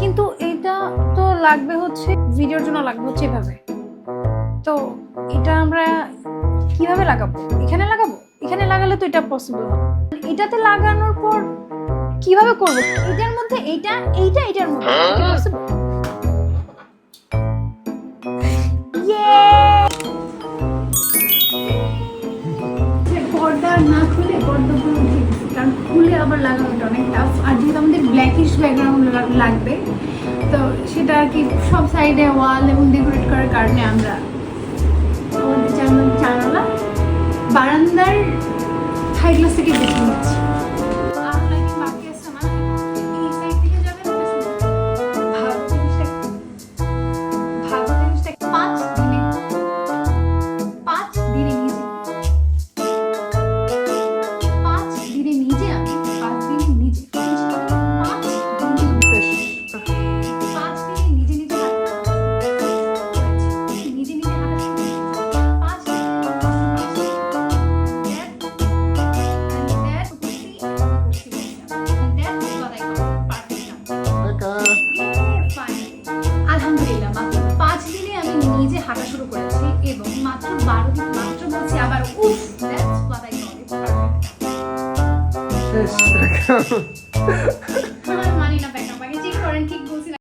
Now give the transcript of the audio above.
কিন্তু এটা তো লাগবে হচ্ছে ভিডিওর জন্য, লাগবে হচ্ছে এভাবে। তো এটা আমরা কিভাবে লাগাবো? এখানে লাগাবো? এখানে লাগালে তো এটা পসিবল হবে। এটাতে লাগানোর পর কিভাবে করব? এটার মধ্যে এইটা এইটা এটার মধ্যে পসিবল? পর্দা না খুলে পর্দাগুলো উঠে গেছে, কারণ খুলে আবার লাগানোটা অনেক টাফ। আর যেহেতু আমাদের ব্ল্যাকিশ ব্যাকগ্রাউন্ড লাগবে, তো সেটা আর কি সব সাইডে ওয়াল এবং ডেকোরেট করার কারণে আমরা আমাদের জানালা বারান্দার হাই গ্লাস থেকে বেছে নিচ্ছি। আলহামদুলিল্লাহ মাত্র 5 দিনে আমি নিজে হাঁটা শুরু করেছি এবং মাত্র 12 দিন মাত্র বলছি আবার উফ that's what I call it perfect.